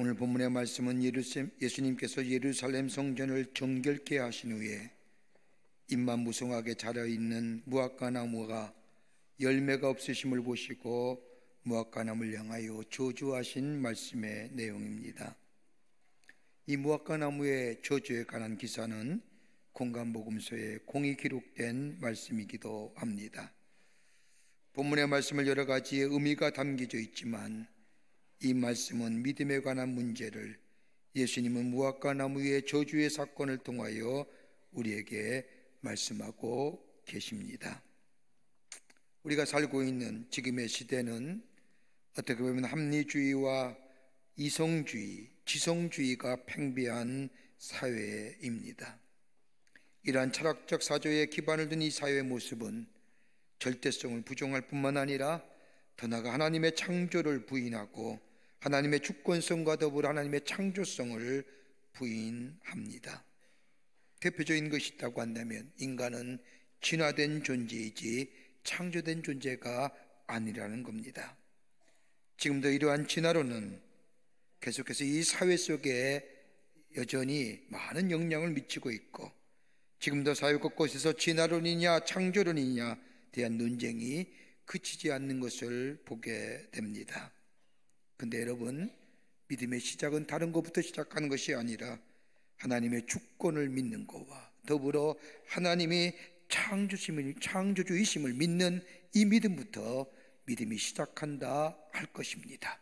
오늘 본문의 말씀은 예수님께서 예루살렘 성전을 정결케 하신 후에 잎만 무성하게 자라있는 무화과 나무가 열매가 없으심을 보시고 무화과 나무를 향하여 저주하신 말씀의 내용입니다. 이 무화과 나무의 저주에 관한 기사는 공간복음서에 공이 기록된 말씀이기도 합니다. 본문의 말씀을 여러 가지의 의미가 담겨져 있지만 이 말씀은 믿음에 관한 문제를 예수님은 무화과 나무의 저주의 사건을 통하여 우리에게 말씀하고 계십니다. 우리가 살고 있는 지금의 시대는 어떻게 보면 합리주의와 이성주의, 지성주의가 팽배한 사회입니다. 이러한 철학적 사조에 기반을 둔 이 사회의 모습은 절대성을 부정할 뿐만 아니라 더 나아가 하나님의 창조를 부인하고 하나님의 주권성과 더불어 하나님의 창조성을 부인합니다. 대표적인 것이 있다고 한다면 인간은 진화된 존재이지 창조된 존재가 아니라는 겁니다. 지금도 이러한 진화론은 계속해서 이 사회 속에 여전히 많은 영향을 미치고 있고 지금도 사회 곳곳에서 진화론이냐 창조론이냐 대한 논쟁이 그치지 않는 것을 보게 됩니다. 근데 여러분, 믿음의 시작은 다른 것부터 시작하는 것이 아니라 하나님의 주권을 믿는 것과 더불어 하나님이 창조주이심을 믿는 이 믿음부터 믿음이 시작한다 할 것입니다.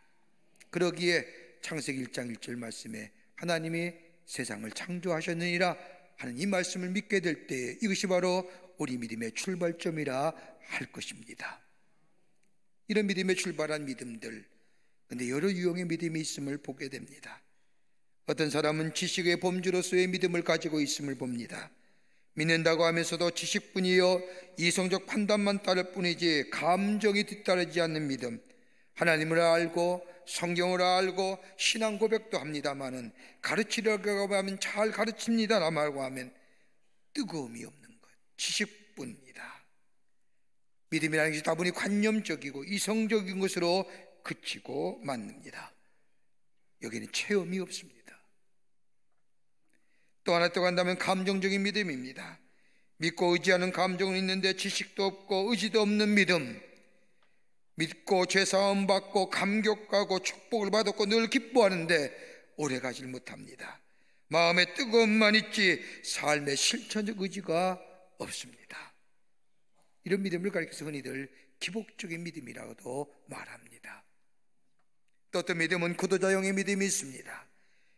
그러기에 창세기 1장 1절 말씀에 하나님이 세상을 창조하셨느니라 하는 이 말씀을 믿게 될 때 이것이 바로 우리 믿음의 출발점이라 할 것입니다. 이런 믿음에 출발한 믿음들, 근데 여러 유형의 믿음이 있음을 보게 됩니다. 어떤 사람은 지식의 범주로서의 믿음을 가지고 있음을 봅니다. 믿는다고 하면서도 지식뿐이요 이성적 판단만 따를 뿐이지 감정이 뒤따르지 않는 믿음, 하나님을 알고 성경을 알고 신앙 고백도 합니다마는 가르치려고 하면 잘 가르칩니다 라고 하면 뜨거움이 없는 것, 지식뿐이다. 믿음이라는 것이 다분히 관념적이고 이성적인 것으로 그치고 맙니다. 여기는 체험이 없습니다. 또 하나 또 간다면 감정적인 믿음입니다. 믿고 의지하는 감정은 있는데 지식도 없고 의지도 없는 믿음, 믿고 죄사함 받고 감격하고 축복을 받았고 늘 기뻐하는데 오래 가질 못합니다. 마음에 뜨거움만 있지 삶의 실천적 의지가 없습니다. 이런 믿음을 가리켜서 흔히들 기복적인 믿음이라고도 말합니다. 또 어떤 믿음은 구도자형의 믿음이 있습니다.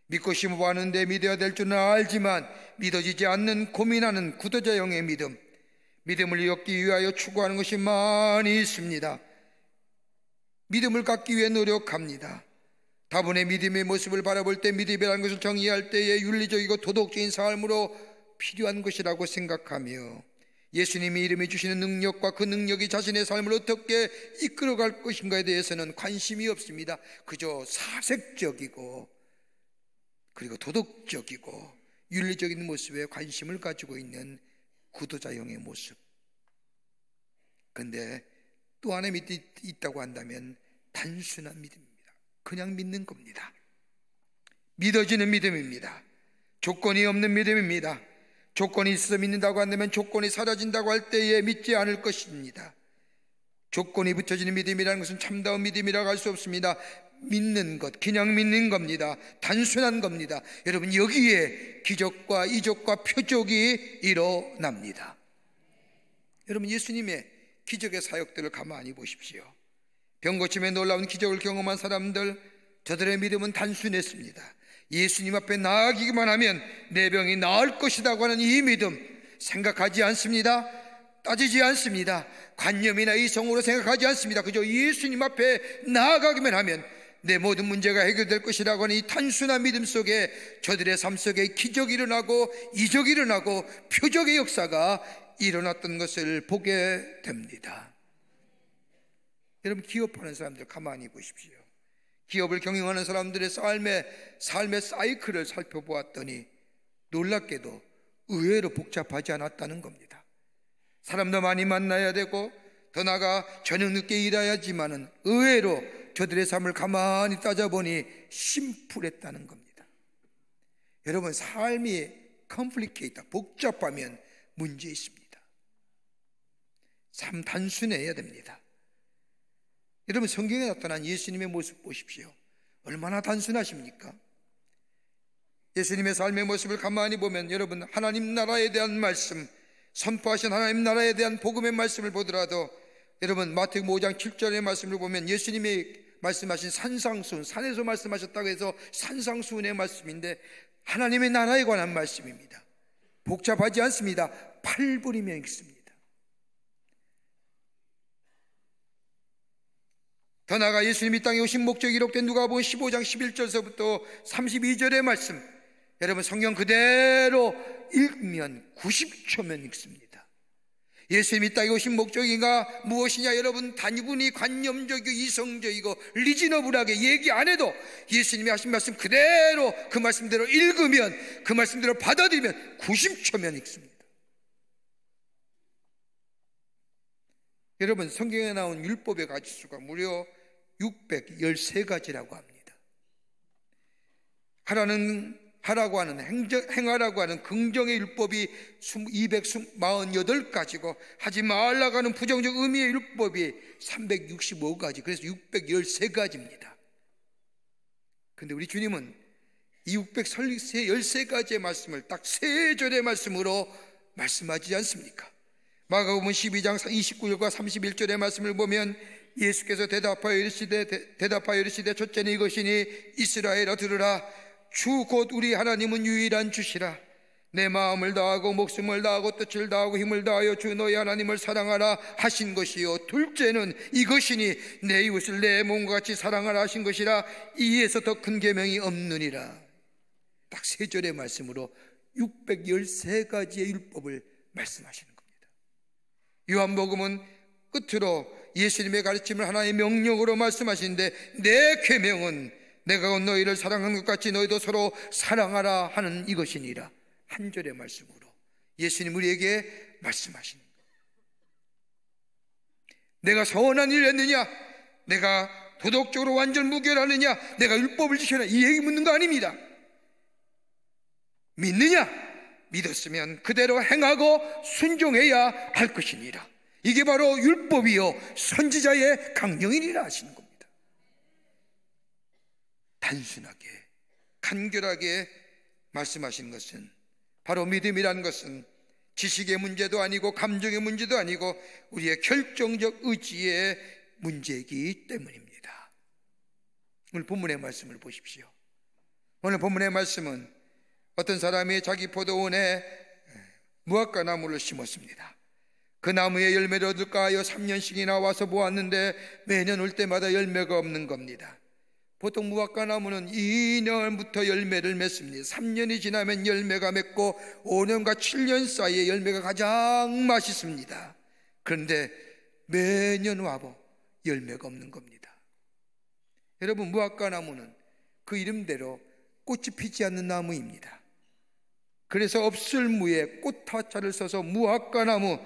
믿고 심어봤는데 믿어야 될 줄은 알지만 믿어지지 않는 고민하는 구도자형의 믿음, 믿음을 얻기 위하여 추구하는 것이 많이 있습니다. 믿음을 갖기 위해 노력합니다. 다분히 믿음의 모습을 바라볼 때 믿음이라는 것을 정의할 때에 윤리적이고 도덕적인 삶으로 필요한 것이라고 생각하며 예수님이 이름해 주시는 능력과 그 능력이 자신의 삶을 어떻게 이끌어갈 것인가에 대해서는 관심이 없습니다. 그저 사색적이고 그리고 도덕적이고 윤리적인 모습에 관심을 가지고 있는 구도자형의 모습. 그런데 또 하나의 믿음이 있다고 한다면 단순한 믿음입니다. 그냥 믿는 겁니다. 믿어지는 믿음입니다. 조건이 없는 믿음입니다. 조건이 있어서 믿는다고 한다면 조건이 사라진다고 할 때에 믿지 않을 것입니다. 조건이 붙여지는 믿음이라는 것은 참다운 믿음이라고 할 수 없습니다. 믿는 것, 그냥 믿는 겁니다. 단순한 겁니다. 여러분, 여기에 기적과 이적과 표적이 일어납니다. 여러분, 예수님의 기적의 사역들을 가만히 보십시오. 병고침에 놀라운 기적을 경험한 사람들, 저들의 믿음은 단순했습니다. 예수님 앞에 나아가기만 하면 내 병이 나을 것이라고 하는 이 믿음, 생각하지 않습니다. 따지지 않습니다. 관념이나 이성으로 생각하지 않습니다. 그저 예수님 앞에 나아가기만 하면 내 모든 문제가 해결될 것이라고 하는 이 단순한 믿음 속에 저들의 삶 속에 기적이 일어나고 이적이 일어나고 표적의 역사가 일어났던 것을 보게 됩니다. 여러분, 기업하는 사람들 가만히 보십시오. 기업을 경영하는 사람들의 삶의 사이클을 살펴보았더니 놀랍게도 의외로 복잡하지 않았다는 겁니다. 사람도 많이 만나야 되고 더 나아가 저녁 늦게 일해야지만은 의외로 저들의 삶을 가만히 따져보니 심플했다는 겁니다. 여러분, 삶이 컴플리케이트, 복잡하면 문제 있습니다. 참 단순해야 됩니다. 여러분, 성경에 나타난 예수님의 모습 보십시오. 얼마나 단순하십니까? 예수님의 삶의 모습을 가만히 보면 여러분, 하나님 나라에 대한 말씀, 선포하신 하나님 나라에 대한 복음의 말씀을 보더라도 여러분, 마태복음 5장 7절의 말씀을 보면 예수님이 말씀하신 산상수훈, 산에서 말씀하셨다고 해서 산상수훈의 말씀인데 하나님의 나라에 관한 말씀입니다. 복잡하지 않습니다. 팔불이며 읽습니다. 더 나아가 예수님이 땅에 오신 목적이 기록된 누가복음 15장 11절서부터 32절의 말씀, 여러분 성경 그대로 읽으면 90초면 읽습니다. 예수님이 땅에 오신 목적이가 무엇이냐? 여러분, 단순히 관념적이고 이성적이고 리즈너블하게 얘기 안 해도 예수님이 하신 말씀 그대로 그 말씀대로 읽으면, 그 말씀대로 받아들이면 90초면 읽습니다. 여러분, 성경에 나온 율법의 가지수가 무려 613가지라고 합니다. 하라고 하는 행하라고 하는 긍정의 율법이 248가지고 하지 말라고 하는 부정적 의미의 율법이 365가지, 그래서 613가지입니다. 그런데 우리 주님은 이 613가지의 말씀을 딱 3절의 말씀으로 말씀하지 않습니까? 마가복음 12장 29절과 31절의 말씀을 보면 예수께서 대답하여 이르시되 첫째는 이것이니 이스라엘아 들으라. 주 곧 우리 하나님은 유일한 주시라. 내 마음을 다하고 목숨을 다하고 뜻을 다하고 힘을 다하여 주 너희 하나님을 사랑하라 하신 것이요, 둘째는 이것이니 내 이웃을 내 몸과 같이 사랑하라 하신 것이라. 이에서 더 큰 계명이 없느니라. 딱 3절의 말씀으로 613가지의 율법을 말씀하시는 겁니다. 요한복음은 끝으로 예수님의 가르침을 하나의 명령으로 말씀하시는데, 내 계명은 내가 곧 너희를 사랑한 것 같이 너희도 서로 사랑하라 하는 이것이니라. 한 절의 말씀으로 예수님 우리에게 말씀하시는 거예요. 내가 선한 일을 했느냐? 내가 도덕적으로 완전 무결하느냐? 내가 율법을 지켰느냐? 이 얘기 묻는 거 아닙니다. 믿느냐? 믿었으면 그대로 행하고 순종해야 할 것이니라. 이게 바로 율법이요 선지자의 강령이니라 하시는 겁니다. 단순하게 간결하게 말씀하신 것은 바로 믿음이라는 것은 지식의 문제도 아니고 감정의 문제도 아니고 우리의 결정적 의지의 문제이기 때문입니다. 오늘 본문의 말씀을 보십시오. 오늘 본문의 말씀은 어떤 사람이 자기 포도원에 무화과 나무를 심었습니다. 그 나무에 열매를 얻을까 하여 3년씩이나 와서 보았는데 매년 올 때마다 열매가 없는 겁니다. 보통 무화과 나무는 2년부터 열매를 맺습니다. 3년이 지나면 열매가 맺고 5년과 7년 사이에 열매가 가장 맛있습니다. 그런데 매년 와보 열매가 없는 겁니다. 여러분, 무화과 나무는 그 이름대로 꽃이 피지 않는 나무입니다. 그래서 없을무에 꽃화자를 써서 무화과 나무,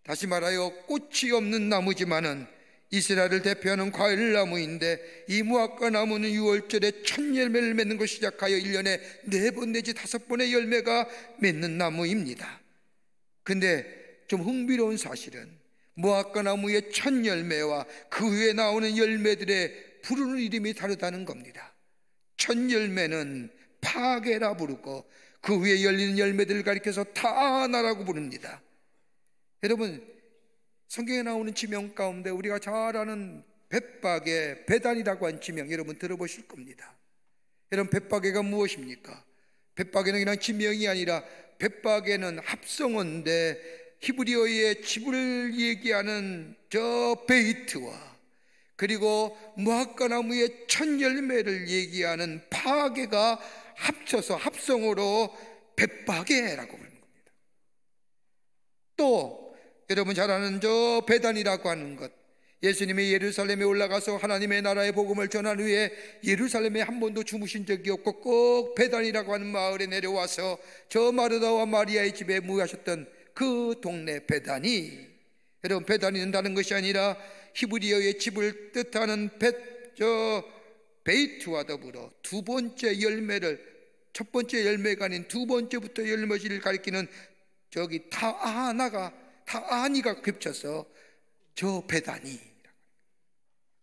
다시 말하여 꽃이 없는 나무지만은 이스라엘을 대표하는 과일나무인데, 이 무화과 나무는 6월절에 첫 열매를 맺는 것을 시작하여 1년에 4번 내지 5번의 열매가 맺는 나무입니다. 근데 좀 흥미로운 사실은 무화과 나무의 첫 열매와 그 후에 나오는 열매들의 부르는 이름이 다르다는 겁니다. 첫 열매는 파게라 부르고 그 후에 열리는 열매들을 가리켜서 타나라고 부릅니다. 여러분, 성경에 나오는 지명 가운데 우리가 잘 아는 벳바게, 베단이라고 한 지명 여러분 들어보실 겁니다. 여러분, 벳바게가 무엇입니까? 벳바게는 그냥 지명이 아니라 벳바게는 합성어인데 히브리어의 집을 얘기하는 저 베이트와 그리고 무화과 나무의 첫 열매를 얘기하는 파게가 합쳐서 합성어로 벳바게라고 부르는 겁니다. 또 여러분 잘 아는 저 베단이라고 하는 것, 예수님이 예루살렘에 올라가서 하나님의 나라의 복음을 전한 후에 예루살렘에 한 번도 주무신 적이 없고 꼭 베단이라고 하는 마을에 내려와서 저 마르다와 마리아의 집에 묵으셨던 그 동네 베단이, 여러분, 베다니는 다른 것이 아니라 히브리어의 집을 뜻하는 베이트와 더불어 두 번째 열매를, 첫 번째 열매가 아닌 두 번째부터 열매를 가리키는 저기 타아니가 겹쳐서 저 베다니.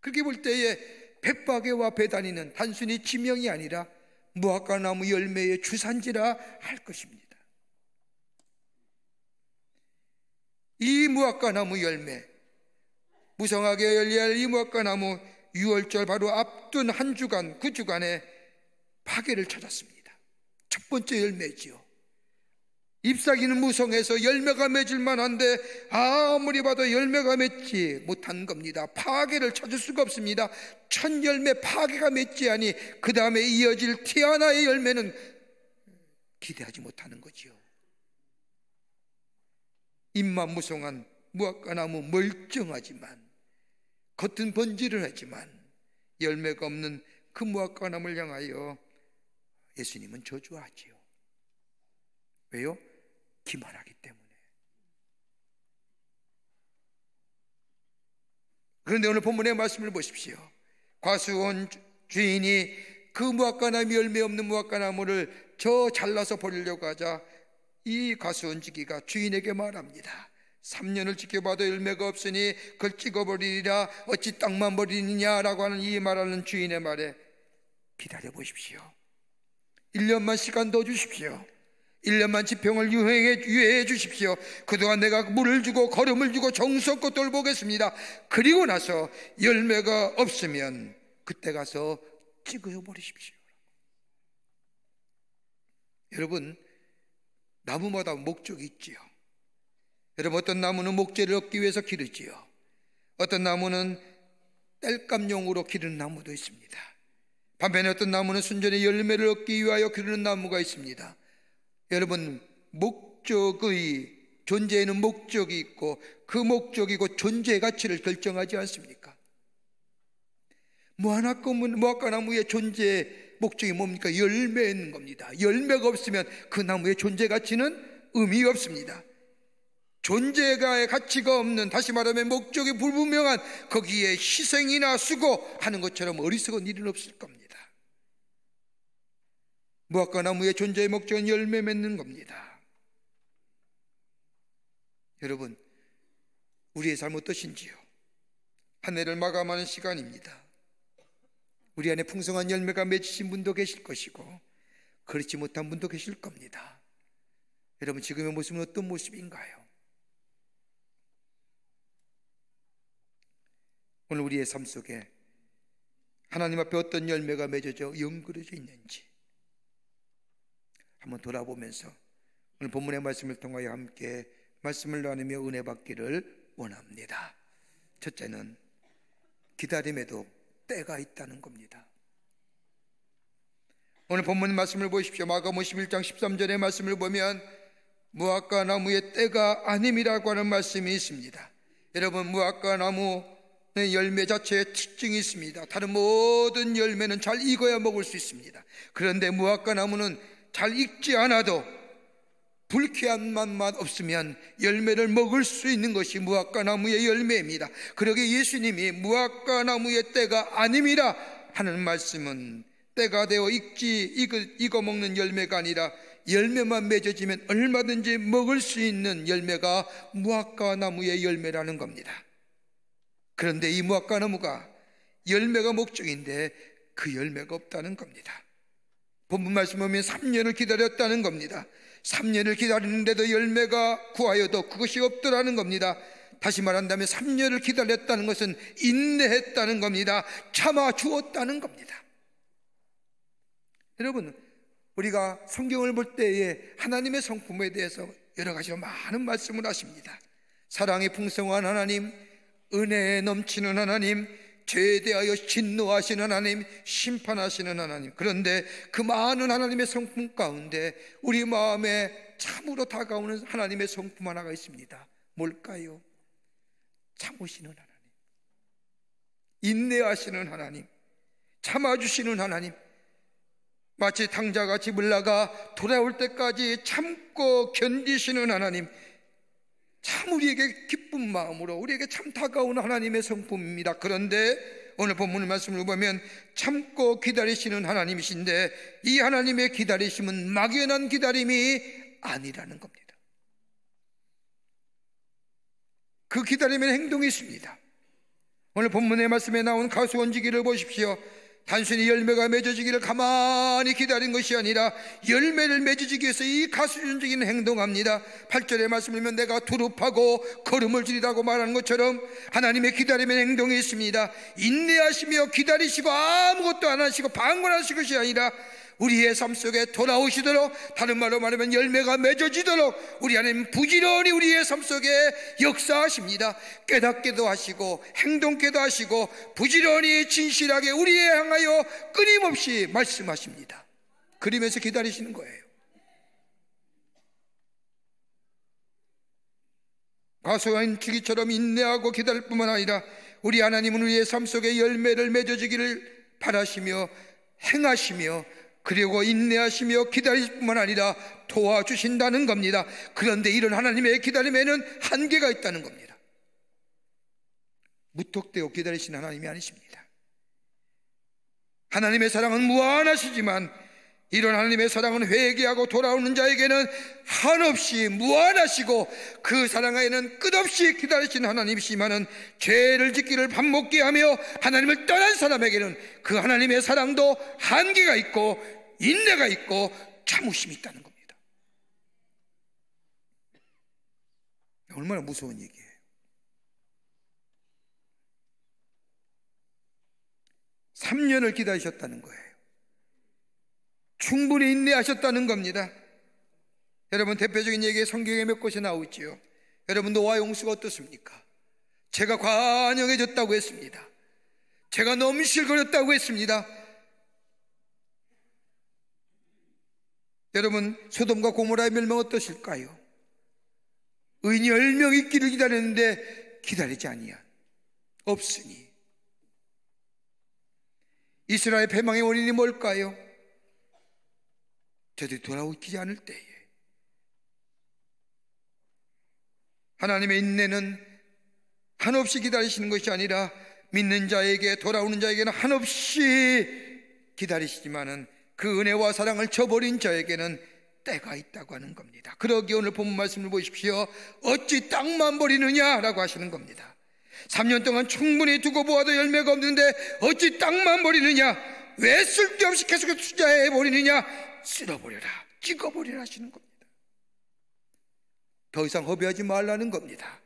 그렇게 볼 때에 벳바게와 베다니는 단순히 지명이 아니라 무화과 나무 열매의 주산지라 할 것입니다. 이 무화과 나무 열매, 무성하게 열려야 할 이 무화과 나무, 6월절 바로 앞둔 한 주간, 그 주간에 파괴를 찾았습니다. 첫 번째 열매지요. 잎사귀는 무성해서 열매가 맺을 만한데 아무리 봐도 열매가 맺지 못한 겁니다. 파괴를 찾을 수가 없습니다. 첫 열매 파괴가 맺지 아니 그 다음에 이어질 티아나의 열매는 기대하지 못하는 거지요. 잎만 무성한 무화과나무, 멀쩡하지만 겉은 번지르하지만 열매가 없는 그 무화과나무를 향하여 예수님은 저주하지요. 왜요? 기만하기 때문에. 그런데 오늘 본문의 말씀을 보십시오. 과수원 주인이 그 무화과나무, 열매 없는 무화과나무를 저 잘라서 버리려고 하자 이 과수원지기가 주인에게 말합니다. 3년을 지켜봐도 열매가 없으니 그걸 찍어버리리라, 어찌 땅만 버리느냐라고 하는 이 말하는 주인의 말에 기다려 보십시오. 1년만 시간 더 주십시오. 1년만 지평을 유예해 주십시오. 그동안 내가 물을 주고 거름을 주고 정성껏 돌보겠습니다. 그리고 나서 열매가 없으면 그때 가서 찍어버리십시오. 여러분, 나무마다 목적이 있지요. 여러분, 어떤 나무는 목재를 얻기 위해서 기르지요. 어떤 나무는 땔감용으로 기르는 나무도 있습니다. 반면에 어떤 나무는 순전히 열매를 얻기 위하여 기르는 나무가 있습니다. 여러분, 목적의 존재에는 목적이 있고 그 목적이고 존재의 가치를 결정하지 않습니까? 무화과 나무의 존재의 목적이 뭡니까? 열매인 겁니다. 열매가 없으면 그 나무의 존재 가치는 의미 없습니다. 존재가의 가치가 없는, 다시 말하면 목적이 불분명한 거기에 희생이나 수고하는 것처럼 어리석은 일은 없을 겁니다. 무화과 나무의 존재의 목적은 열매 맺는 겁니다. 여러분, 우리의 삶 어떠신지요? 한 해를 마감하는 시간입니다. 우리 안에 풍성한 열매가 맺히신 분도 계실 것이고 그렇지 못한 분도 계실 겁니다. 여러분, 지금의 모습은 어떤 모습인가요? 오늘 우리의 삶 속에 하나님 앞에 어떤 열매가 맺어져 연그러져 있는지 한번 돌아보면서 오늘 본문의 말씀을 통하여 함께 말씀을 나누며 은혜 받기를 원합니다. 첫째는 기다림에도 때가 있다는 겁니다. 오늘 본문 말씀을 보십시오. 마가복음 11장 13절의 말씀을 보면 무화과 나무의 때가 아님이라고 하는 말씀이 있습니다. 여러분, 무화과 나무의 열매 자체에 특징이 있습니다. 다른 모든 열매는 잘 익어야 먹을 수 있습니다. 그런데 무화과 나무는 잘 익지 않아도 불쾌한 맛만 없으면 열매를 먹을 수 있는 것이 무화과 나무의 열매입니다. 그러기에 예수님이 무화과 나무의 때가 아님이라 하는 말씀은 때가 되어 익어 먹는 열매가 아니라 열매만 맺어지면 얼마든지 먹을 수 있는 열매가 무화과 나무의 열매라는 겁니다. 그런데 이 무화과 나무가 열매가 목적인데 그 열매가 없다는 겁니다. 본문 말씀 보면 3년을 기다렸다는 겁니다. 3년을 기다리는데도 열매가 구하여도 그것이 없더라는 겁니다. 다시 말한다면 3년을 기다렸다는 것은 인내했다는 겁니다. 참아 주었다는 겁니다. 여러분, 우리가 성경을 볼 때에 하나님의 성품에 대해서 여러 가지로 많은 말씀을 하십니다. 사랑이 풍성한 하나님, 은혜에 넘치는 하나님, 죄에 대하여 진노하시는 하나님, 심판하시는 하나님. 그런데 그 많은 하나님의 성품 가운데 우리 마음에 참으로 다가오는 하나님의 성품 하나가 있습니다. 뭘까요? 참으시는 하나님, 인내하시는 하나님, 참아주시는 하나님. 마치 탕자가 집을 나가 돌아올 때까지 참고 견디시는 하나님, 참 우리에게 기쁜 마음으로, 우리에게 참 다가오는 하나님의 성품입니다. 그런데 오늘 본문 말씀을 보면 참고 기다리시는 하나님이신데, 이 하나님의 기다리심은 막연한 기다림이 아니라는 겁니다. 그 기다림에는 행동이 있습니다. 오늘 본문의 말씀에 나온 가수원지기를 보십시오. 단순히 열매가 맺어지기를 가만히 기다린 것이 아니라 열매를 맺어지기 위해서 이 가수원지기는 행동합니다. 8절의 말씀을 보면 내가 두릅하고 걸음을 들이라고 말하는 것처럼 하나님의 기다림의 행동이 있습니다. 인내하시며 기다리시고 아무것도 안 하시고 방관하실 것이 아니라 우리의 삶 속에 돌아오시도록, 다른 말로 말하면 열매가 맺어지도록 우리 하나님 부지런히 우리의 삶 속에 역사하십니다. 깨닫게도 하시고 행동케도 하시고 부지런히 진실하게 우리에 향하여 끊임없이 말씀하십니다. 그러면서 기다리시는 거예요. 가수원지기처럼 인내하고 기다릴 뿐만 아니라 우리 하나님은 우리의 삶 속에 열매를 맺어지기를 바라시며 행하시며, 그리고 인내하시며 기다리실 뿐만 아니라 도와주신다는 겁니다. 그런데 이런 하나님의 기다림에는 한계가 있다는 겁니다. 무턱대고 기다리시는 하나님이 아니십니다. 하나님의 사랑은 무한하시지만 이런 하나님의 사랑은 회개하고 돌아오는 자에게는 한없이 무한하시고, 그 사랑에는 끝없이 기다리시는 하나님이시지만은 죄를 짓기를 밥 먹게 하며 하나님을 떠난 사람에게는 그 하나님의 사랑도 한계가 있고 인내가 있고 참으심이 있다는 겁니다. 얼마나 무서운 얘기예요. (3년을) 기다리셨다는 거예요. 충분히 인내하셨다는 겁니다. 여러분, 대표적인 얘기 성경에 몇 곳이 나오지요. 여러분, 노아 홍수가 어떻습니까? 제가 관영해졌다고 했습니다. 제가 넘실거렸다고 했습니다. 여러분, 소돔과 고모라의 멸망 어떠실까요? 의인이 10명 있기를 기다렸는데 기다리지 아니한 없으니. 이스라엘 패망의 원인이 뭘까요? 저들이 돌아오지 않을 때에. 하나님의 인내는 한없이 기다리시는 것이 아니라 믿는 자에게, 돌아오는 자에게는 한없이 기다리시지만은 그 은혜와 사랑을 저버린 자에게는 때가 있다고 하는 겁니다. 그러기에 오늘 본문 말씀을 보십시오. 어찌 땅만 버리느냐라고 하시는 겁니다. 3년 동안 충분히 두고 보아도 열매가 없는데 어찌 땅만 버리느냐? 왜 쓸데없이 계속해서 투자해 버리느냐? 쓸어버려라, 찍어버리라 하시는 겁니다. 더 이상 허비하지 말라는 겁니다.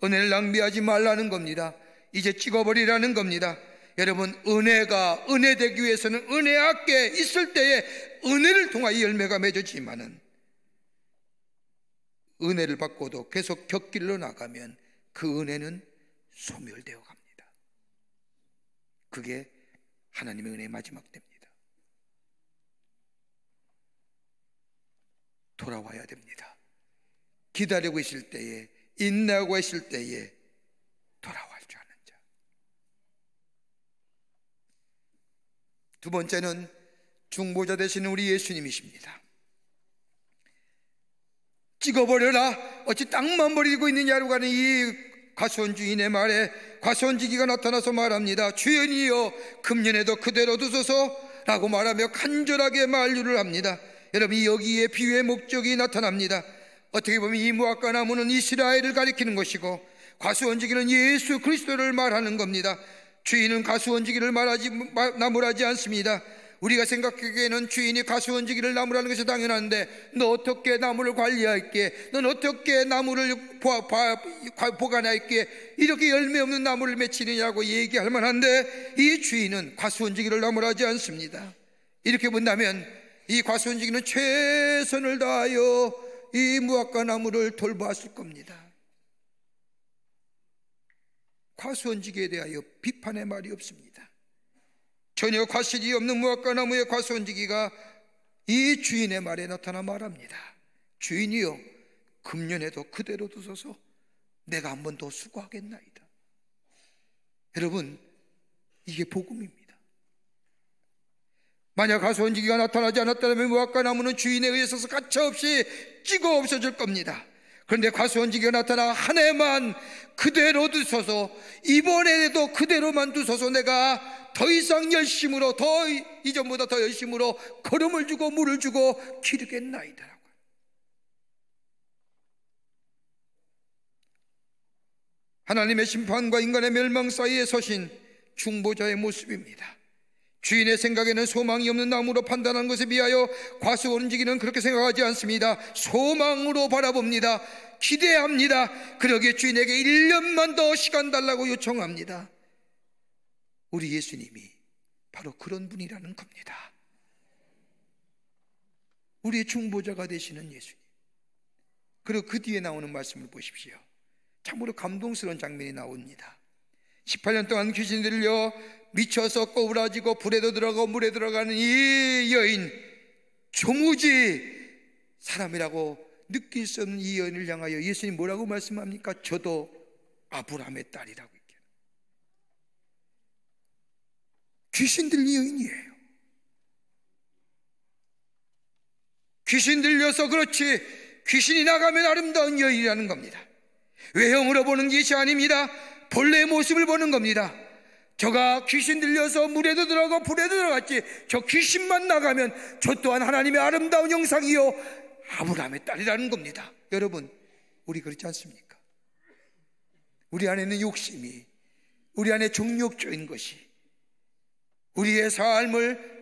은혜를 낭비하지 말라는 겁니다. 이제 찍어버리라는 겁니다. 여러분, 은혜가 은혜되기 위해서는 은혜 앞에 있을 때에 은혜를 통하여 열매가 맺어지지만은 은혜를 받고도 계속 곁길로 나가면 그 은혜는 소멸되어 갑니다. 그게 하나님의 은혜의 마지막 때입니다. 돌아와야 됩니다. 기다리고 있을 때에, 인내하고 있을 때에 돌아와 줄 아는 자. 두 번째는 중보자 되시는 우리 예수님이십니다. 찍어버려라, 어찌 땅만 버리고 있느냐고 하는 이 과수원 주인의 말에 과수원지기가 나타나서 말합니다. 주연이여, 금년에도 그대로 두소서 라고 말하며 간절하게 만류를 합니다. 여러분, 여기에 비유의 목적이 나타납니다. 어떻게 보면 이 무화과 나무는 이스라엘을 가리키는 것이고 과수원지기는 예수 그리스도를 말하는 겁니다. 주인은 과수원지기를 나무라지 않습니다. 우리가 생각하기에는 주인이 과수원지기를 나무라는 것이 당연한데, 너 어떻게 나무를 관리할게? 넌 어떻게 나무를 보관할게? 이렇게 열매 없는 나무를 맺히느냐고 얘기할 만한데, 이 주인은 과수원지기를 나무라지 않습니다. 이렇게 본다면 이 과수원지기는 최선을 다하여 이 무화과 나무를 돌보았을 겁니다. 과수원지기에 대하여 비판의 말이 없습니다. 전혀 과실이 없는 무화과 나무의 과수원지기가 이 주인의 말에 나타나 말합니다. 주인이여, 금년에도 그대로 두소서. 내가 한 번 더 수고하겠나이다. 여러분, 이게 복음입니다. 만약 과수원지기가 나타나지 않았다면 무화과 나무는 주인에 의해서 가차없이 찍어 없어질 겁니다. 그런데 과수원지기가 나타나 한 해만 그대로 두소서, 이번에도 그대로만 두소서, 내가 더 이상 열심으로, 더 이전보다 더 열심으로 걸음을 주고 물을 주고 기르겠나이다. 하나님의 심판과 인간의 멸망 사이에 서신 중보자의 모습입니다. 주인의 생각에는 소망이 없는 나무로 판단한 것에 비하여 과수원지기는 그렇게 생각하지 않습니다. 소망으로 바라봅니다. 기대합니다. 그러기에 주인에게 1년만 더 시간 달라고 요청합니다. 우리 예수님이 바로 그런 분이라는 겁니다. 우리의 중보자가 되시는 예수님. 그리고 그 뒤에 나오는 말씀을 보십시오. 참으로 감동스러운 장면이 나옵니다. 18년 동안 귀신 들려 미쳐서 꼬부라지고 불에도 들어가고 물에 들어가는 이 여인, 조무지 사람이라고 느낄 수 없는 이 여인을 향하여 예수님 뭐라고 말씀합니까? 저도 아브라함의 딸이라고. 귀신 들린 여인이에요. 귀신 들려서 그렇지, 귀신이 나가면 아름다운 여인이라는 겁니다. 외형으로 보는 것이 아닙니다. 본래의 모습을 보는 겁니다. 저가 귀신 들려서 물에도 들어가고 불에도 들어갔지, 저 귀신만 나가면 저 또한 하나님의 아름다운 형상이요 아브라함의 딸이라는 겁니다. 여러분, 우리 그렇지 않습니까? 우리 안에는 욕심이, 우리 안에 정욕적인 것이 우리의 삶을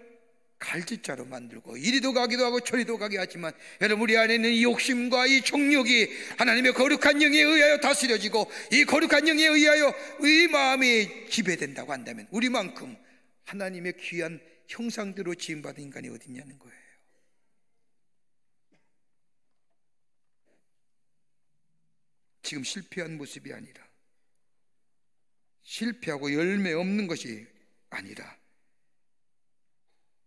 갈짓자로 만들고 이리도 가기도 하고 저리도 가게 하지만, 여러분, 우리 안에 있는 이 욕심과 이 정욕이 하나님의 거룩한 영에 의하여 다스려지고 이 거룩한 영에 의하여 우리 마음이 지배된다고 한다면 우리만큼 하나님의 귀한 형상대로 지음받은 인간이 어디 있냐는 거예요. 지금 실패한 모습이 아니라, 실패하고 열매 없는 것이 아니라,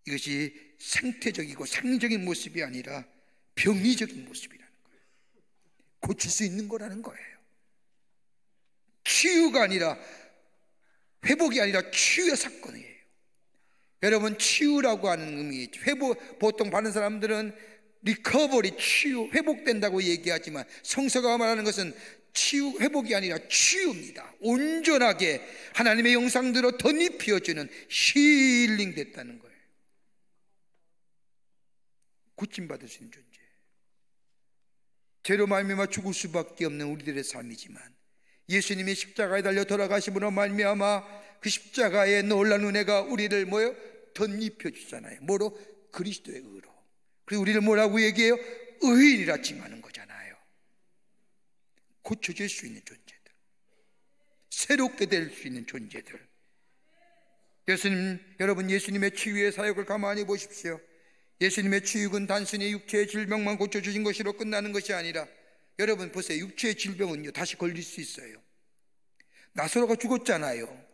이것이 생태적이고 상징적인 모습이 아니라 병리적인 모습이라는 거예요. 고칠 수 있는 거라는 거예요. 치유가 아니라, 회복이 아니라 치유의 사건이에요. 여러분, 치유라고 하는 의미, 회복, 보통 받는 사람들은 리커버리, 치유, 회복된다고 얘기하지만 성서가 말하는 것은 치유, 회복이 아니라 치유입니다. 온전하게 하나님의 형상대로 덧입혀지는 힐링 됐다는 거예요. 고침받을 수 있는 존재, 죄로 말미암아 죽을 수밖에 없는 우리들의 삶이지만 예수님이 십자가에 달려 돌아가심으로 말미암아 그 십자가의 놀라운 은혜가 우리를 뭐요? 덧입혀 주잖아요. 뭐로? 그리스도의 의로. 그리고 우리를 뭐라고 얘기해요? 의인이라 칭하는 거잖아요. 고쳐질 수 있는 존재들, 새롭게 될 수 있는 존재들. 여러분, 예수님의 치유의 사역을 가만히 보십시오. 예수님의 치유는 단순히 육체의 질병만 고쳐주신 것으로 끝나는 것이 아니라, 여러분 보세요. 육체의 질병은요, 다시 걸릴 수 있어요. 나사로가 죽었잖아요.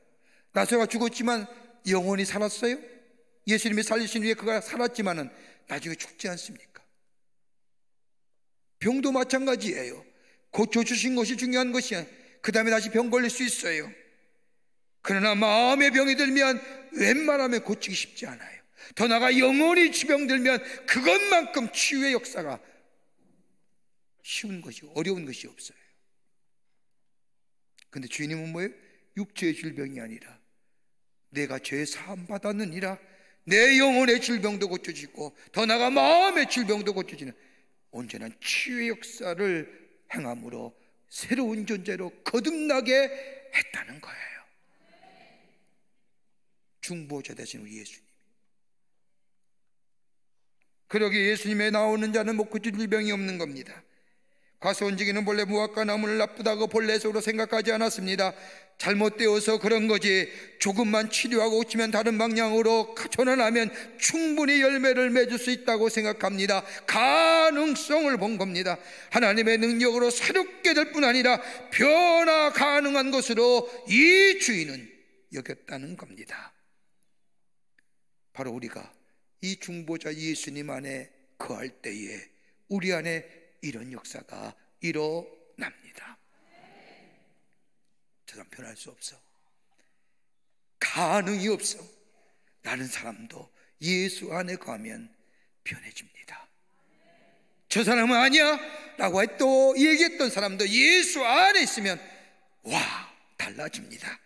나사로가 죽었지만 영혼이 살았어요? 예수님이 살리신 후에 그가 살았지만은 나중에 죽지 않습니까? 병도 마찬가지예요. 고쳐주신 것이 중요한 것이야. 그 다음에 다시 병 걸릴 수 있어요. 그러나 마음의 병이 들면 웬만하면 고치기 쉽지 않아요. 더 나아가 영혼이 병들면 그것만큼 치유의 역사가 쉬운 것이, 어려운 것이 없어요. 근데 주님은 뭐예요? 육체의 질병이 아니라 내가 죄 사함 받았느니라, 내 영혼의 질병도 고쳐지고 더 나아가 마음의 질병도 고쳐지는 온전한 치유의 역사를 행함으로 새로운 존재로 거듭나게 했다는 거예요. 중보자 되신 우리 예수님. 그러기에 예수님에 나오는 자는 못 고칠 질병이 없는 겁니다. 과수원지기는 본래 무화과 나무를 나쁘다고 본래적으로 생각하지 않았습니다. 잘못되어서 그런 거지, 조금만 치료하고 고치면 다른 방향으로 전환하면 충분히 열매를 맺을 수 있다고 생각합니다. 가능성을 본 겁니다. 하나님의 능력으로 새롭게 될 뿐 아니라 변화 가능한 것으로 이 주인은 여겼다는 겁니다. 바로 우리가 이 중보자 예수님 안에 거할 때에 우리 안에 이런 역사가 일어납니다. 저 사람 변할 수 없어, 가능이 없어 라는 사람도 예수 안에 거하면 변해집니다. 저 사람은 아니야 라고 또 얘기했던 사람도 예수 안에 있으면 와, 달라집니다.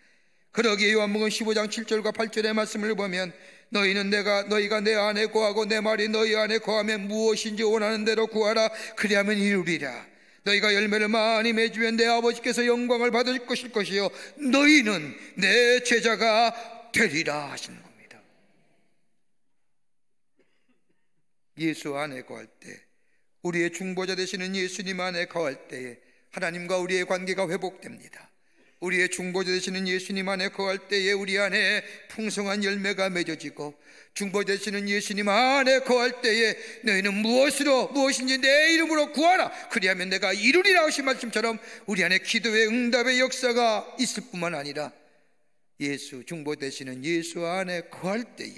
그러기에 요한복음 15장 7절과 8절의 말씀을 보면 너희가 내 안에 거하고 내 말이 너희 안에 거하면 무엇인지 원하는 대로 구하라. 그리하면 이루리라. 너희가 열매를 많이 맺으면 내 아버지께서 영광을 받을 것이요 너희는 내 제자가 되리라 하시는 겁니다. 예수 안에 거할 때, 우리의 중보자 되시는 예수님 안에 거할 때에 하나님과 우리의 관계가 회복됩니다. 우리의 중보자 되시는 예수님 안에 거할 때에 우리 안에 풍성한 열매가 맺어지고, 중보자 되시는 예수님 안에 거할 때에 너희는 무엇인지 내 이름으로 구하라. 그리하면 내가 이루리라 하신 말씀처럼 우리 안에 기도의 응답의 역사가 있을 뿐만 아니라 중보자 되시는 예수 안에 거할 때에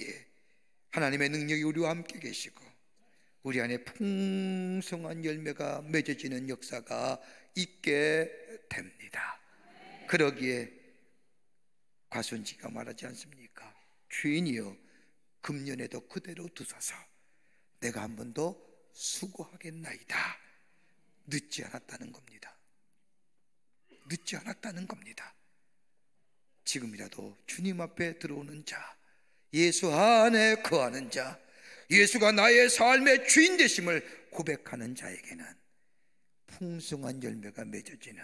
하나님의 능력이 우리와 함께 계시고 우리 안에 풍성한 열매가 맺어지는 역사가 있게 됩니다. 그러기에 과수원지기가 말하지 않습니까? 주인이여 금년에도 그대로 두소서. 내가 한 번 더 수고하겠나이다. 늦지 않았다는 겁니다. 늦지 않았다는 겁니다. 지금이라도 주님 앞에 들어오는 자, 예수 안에 거하는 자, 예수가 나의 삶의 주인 되심을 고백하는 자에게는 풍성한 열매가 맺어지는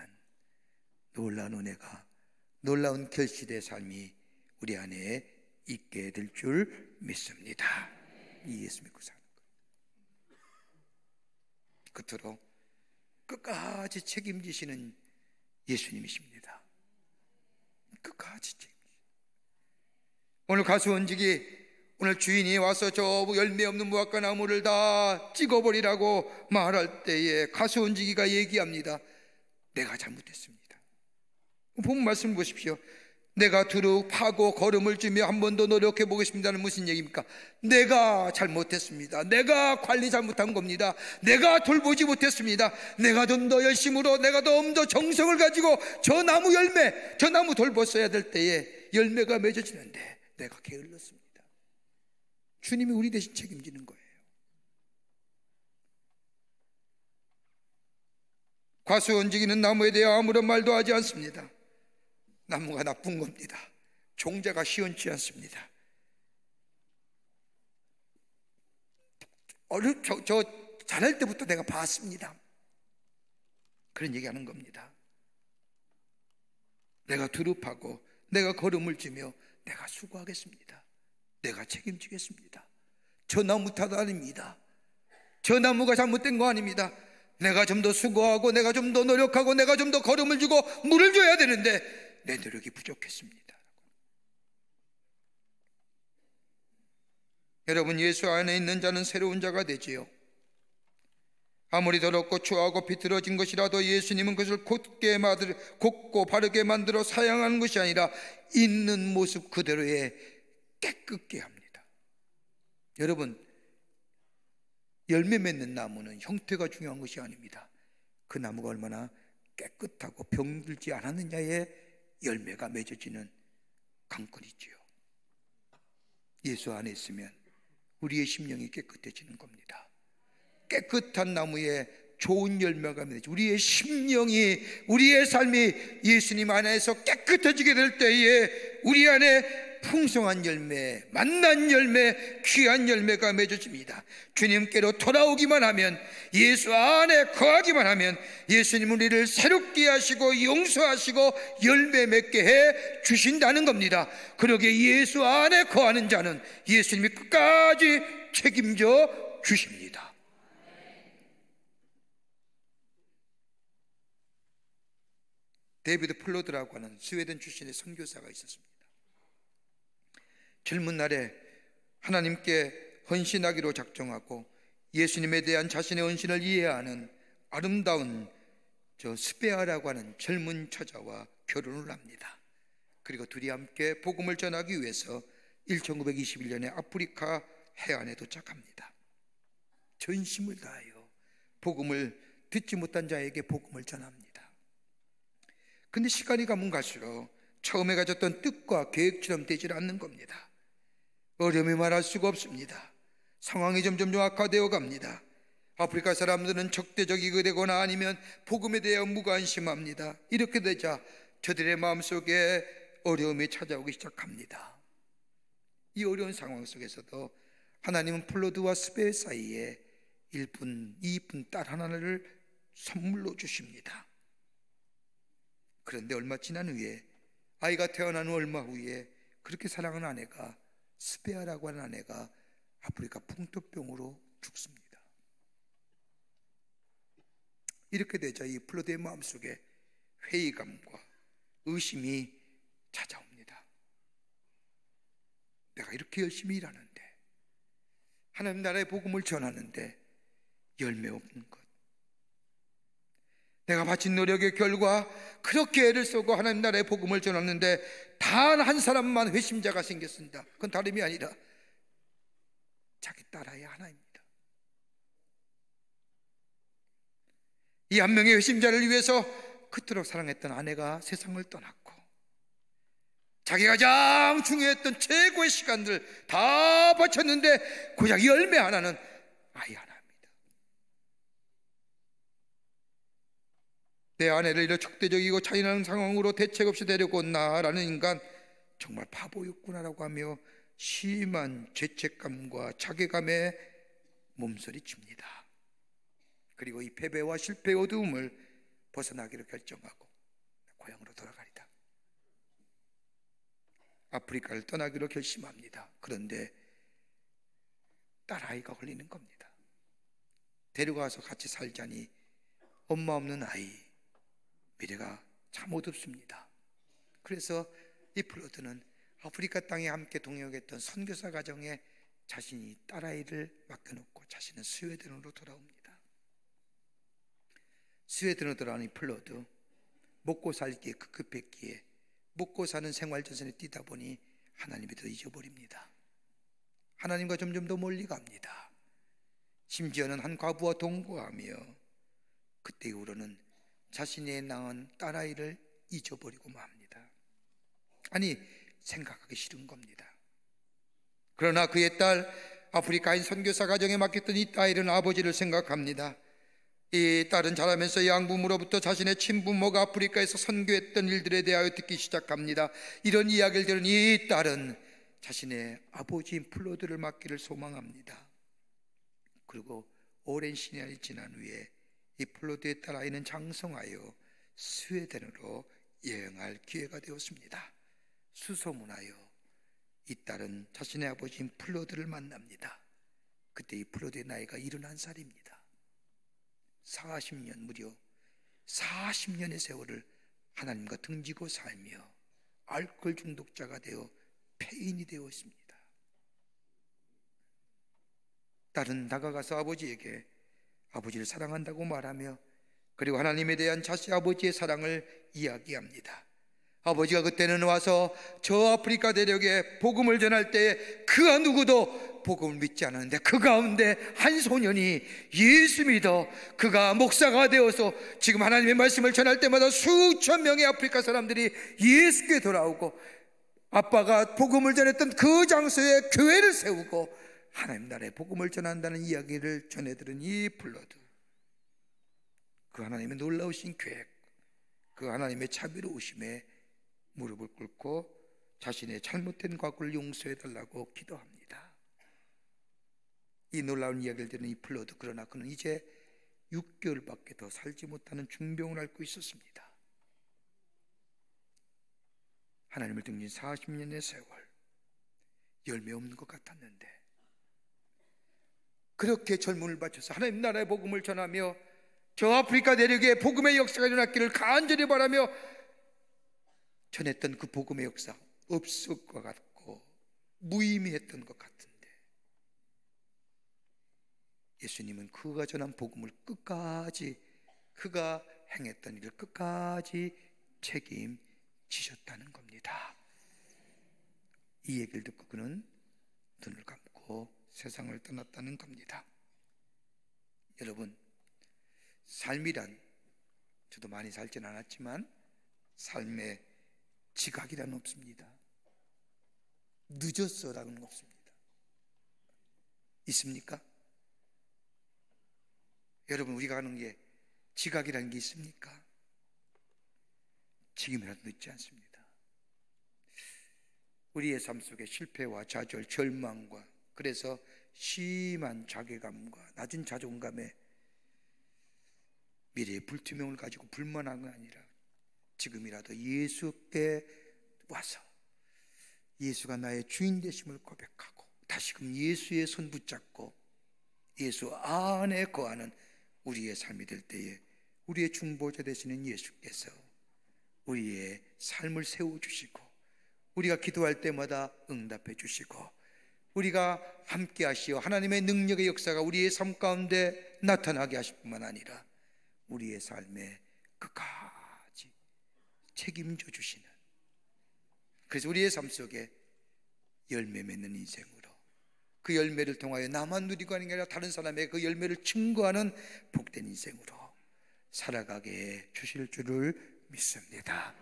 놀라운 은혜가, 놀라운 결실의 삶이 우리 안에 있게 될 줄 믿습니다. 이 예수 믿고 사는 것. 끝으로 끝까지 책임지시는 예수님이십니다. 끝까지 책임지시는. 오늘 가수원직이, 오늘 주인이 와서 저 열매 없는 무화과 나무를 다 찍어버리라고 말할 때에 가수원직이가 얘기합니다. 내가 잘못했습니다. 본 말씀 보십시오. 내가 두루 파고 걸음을 주며 한 번 더 노력해 보겠습니다는 무슨 얘기입니까? 내가 잘못했습니다. 내가 관리 잘못한 겁니다. 내가 돌보지 못했습니다. 내가 좀 더 열심으로, 내가 좀 더 정성을 가지고 저 나무 열매, 저 나무 돌봤어야 될 때에 열매가 맺어지는데 내가 게을렀습니다. 주님이 우리 대신 책임지는 거예요. 과수원지기는 나무에 대해 아무런 말도 하지 않습니다. 나무가 나쁜 겁니다. 종자가 시원치 않습니다. 저 자랄 때부터 내가 봤습니다. 그런 얘기하는 겁니다. 내가 두릅하고 내가 걸음을 주며 내가 수고하겠습니다. 내가 책임지겠습니다. 저 나무 탓 아닙니다. 저 나무가 잘못된 거 아닙니다. 내가 좀 더 수고하고 내가 좀 더 노력하고 내가 좀 더 걸음을 주고 물을 줘야 되는데 내 노력이 부족했습니다. 여러분, 예수 안에 있는 자는 새로운 자가 되지요. 아무리 더럽고 추하고 비틀어진 것이라도 예수님은 그것을 곱고 바르게 만들어 사용하는 것이 아니라 있는 모습 그대로에 깨끗게 합니다. 여러분, 열매 맺는 나무는 형태가 중요한 것이 아닙니다. 그 나무가 얼마나 깨끗하고 병들지 않았느냐에 열매가 맺어지는 관건이지요. 예수 안에 있으면 우리의 심령이 깨끗해지는 겁니다. 깨끗한 나무에 좋은 열매가 맺어지죠. 우리의 심령이, 우리의 삶이 예수님 안에서 깨끗해지게 될 때에 우리 안에 풍성한 열매, 만난 열매, 귀한 열매가 맺어집니다. 주님께로 돌아오기만 하면, 예수 안에 거하기만 하면 예수님 우리를 새롭게 하시고 용서하시고 열매 맺게 해 주신다는 겁니다. 그러기에 예수 안에 거하는 자는 예수님이 끝까지 책임져 주십니다. 데이비드 플로드라고 하는 스웨덴 출신의 선교사가 있었습니다. 젊은 날에 하나님께 헌신하기로 작정하고 예수님에 대한 자신의 헌신을 이해하는 아름다운 스페아라고 하는 젊은 처자와 결혼을 합니다. 그리고 둘이 함께 복음을 전하기 위해서 1921년에 아프리카 해안에 도착합니다. 전심을 다하여 복음을 듣지 못한 자에게 복음을 전합니다. 근데 시간이 가면 갈수록 처음에 가졌던 뜻과 계획처럼 되질 않는 겁니다. 어려움이 말할 수가 없습니다. 상황이 점점 악화되어 갑니다. 아프리카 사람들은 적대적이게 되거나 아니면 복음에 대해 무관심합니다. 이렇게 되자 저들의 마음속에 어려움이 찾아오기 시작합니다. 이 어려운 상황 속에서도 하나님은 플로드와 스베 사이에 1분, 2분 딸 하나를 선물로 주십니다. 그런데 얼마 지난 후에, 아이가 태어난 얼마 후에 그렇게 사랑하는 아내가, 스베아라고 하는 아내가 아프리카 풍토병으로 죽습니다. 이렇게 되자 이 플로드의 마음속에 회의감과 의심이 찾아옵니다. 내가 이렇게 열심히 일하는데, 하나님 나라의 복음을 전하는데 열매 없는 것, 내가 바친 노력의 결과 그렇게 애를 쓰고 하나님 나라의 복음을 전하는데 단 한 사람만 회심자가 생겼습니다. 그건 다름이 아니라 자기 딸아이 하나입니다. 이 한 명의 회심자를 위해서 그토록 사랑했던 아내가 세상을 떠났고, 자기가 가장 중요했던 최고의 시간들 다 바쳤는데 고작 열매 하나는 아이 하나입니다. 내 아내를 이런 적대적이고 잔인한 상황으로 대책 없이 데리고 온 나라는 인간, 정말 바보였구나라고 하며 심한 죄책감과 자괴감에 몸서리칩니다. 그리고 이 패배와 실패의 어두움을 벗어나기로 결정하고 고향으로 돌아가리다. 아프리카를 떠나기로 결심합니다. 그런데 딸아이가 걸리는 겁니다. 데려가서 같이 살자니 엄마 없는 아이, 미래가 참 어둡습니다. 그래서 이 플로드는 아프리카 땅에 함께 동역했던 선교사 가정에 자신이 딸아이를 맡겨놓고 자신은 스웨덴으로 돌아옵니다. 스웨덴으로 돌아온 이 플로드, 먹고 살기에 급급했기에 먹고 사는 생활전선에 뛰다 보니 하나님이 더 잊어버립니다. 하나님과 점점 더 멀리 갑니다. 심지어는 한 과부와 동거하며 그때 이후로는 자신의 낳은 딸아이를 잊어버리고 맙니다. 아니, 생각하기 싫은 겁니다. 그러나 그의 딸, 아프리카인 선교사 가정에 맡겼던 이 딸은 아버지를 생각합니다. 이 딸은 자라면서 양부모로부터 자신의 친부모가 아프리카에서 선교했던 일들에 대하여 듣기 시작합니다. 이런 이야기를 들은 이 딸은 자신의 아버지인 플로드를 맡기를 소망합니다. 그리고 오랜 시간이 지난 후에 이 플로드의 딸 아이는 장성하여 스웨덴으로 여행할 기회가 되었습니다. 수소문하여 이 딸은 자신의 아버지인 플로드를 만납니다. 그때 이 플로드의 나이가 71살입니다. 40년, 무려 40년의 세월을 하나님과 등지고 살며 알코올 중독자가 되어 폐인이 되어 있습니다. 딸은 다가가서 아버지에게 아버지를 사랑한다고 말하며, 그리고 하나님에 대한 자신 아버지의 사랑을 이야기합니다. 아버지가 그때는 와서 저 아프리카 대륙에 복음을 전할 때 그가 누구도 복음을 믿지 않았는데 그 가운데 한 소년이 예수 믿어 그가 목사가 되어서 지금 하나님의 말씀을 전할 때마다 수천 명의 아프리카 사람들이 예수께 돌아오고, 아빠가 복음을 전했던 그 장소에 교회를 세우고 하나님 나라의 복음을 전한다는 이야기를 전해들은 이 플로드, 그 하나님의 놀라우신 계획, 그 하나님의 자비로우심에 무릎을 꿇고 자신의 잘못된 과거를 용서해달라고 기도합니다. 이 놀라운 이야기를 들은 이 플로드, 그러나 그는 이제 6개월밖에 더 살지 못하는 중병을 앓고 있었습니다. 하나님을 등진 40년의 세월, 열매 없는 것 같았는데 그렇게 젊음을 바쳐서 하나님 나라의 복음을 전하며 저 아프리카 대륙에 복음의 역사가 일어났기를 간절히 바라며 전했던 그 복음의 역사 없을 것 같고 무의미했던 것 같은데, 예수님은 그가 전한 복음을 끝까지, 그가 행했던 일을 끝까지 책임지셨다는 겁니다. 이 얘기를 듣고 그는 눈을 감고 세상을 떠났다는 겁니다. 여러분, 삶이란, 저도 많이 살진 않았지만 삶의 지각이란 없습니다. 늦었어라는 없습니다. 있습니까? 여러분, 우리가 하는 게 지각이라는 게 있습니까? 지금이라도 늦지 않습니다. 우리의 삶 속에 실패와 좌절, 절망과 그래서 심한 자괴감과 낮은 자존감에 미래의 불투명을 가지고 불만한 건 아니라 지금이라도 예수께 와서 예수가 나의 주인 되심을 고백하고 다시금 예수의 손 붙잡고 예수 안에 거하는 우리의 삶이 될 때에 우리의 중보자 되시는 예수께서 우리의 삶을 세워주시고 우리가 기도할 때마다 응답해 주시고 우리가 함께 하시어 하나님의 능력의 역사가 우리의 삶 가운데 나타나게 하실 뿐만 아니라 우리의 삶에 끝까지 책임져 주시는, 그래서 우리의 삶 속에 열매 맺는 인생으로 그 열매를 통하여 나만 누리고 하는 게 아니라 다른 사람에게 그 열매를 증거하는 복된 인생으로 살아가게 해 주실 줄을 믿습니다.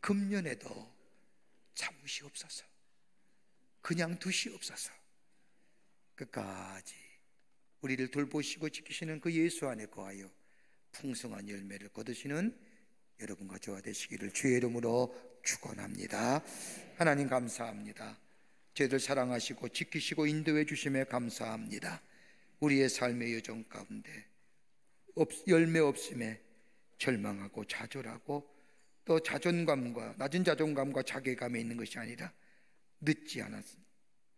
금년에도 참으시옵소서. 그냥 두시옵소서. 끝까지 우리를 돌보시고 지키시는 그 예수 안에 거하여 풍성한 열매를 거두시는 여러분과 저와 되시기를 주의 이름으로 축원합니다. 하나님 감사합니다. 저희들 사랑하시고 지키시고 인도해 주심에 감사합니다. 우리의 삶의 여정 가운데 열매 없음에 절망하고 좌절하고 또 자존감과 낮은 자존감과 자괴감에 있는 것이 아니라 늦지 않았습니다.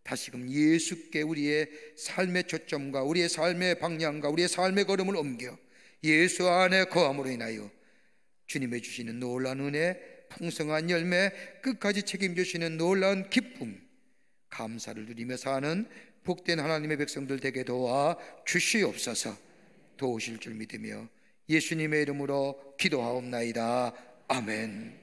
다시금 예수께 우리의 삶의 초점과 우리의 삶의 방향과 우리의 삶의 걸음을 옮겨 예수 안에 거함으로 인하여 주님의 주시는 놀라운 은혜, 풍성한 열매, 끝까지 책임지시는 놀라운 기쁨, 감사를 누리며 사는 복된 하나님의 백성들 되게 도와 주시옵소서. 도우실 줄 믿으며 예수님의 이름으로 기도하옵나이다. 아멘.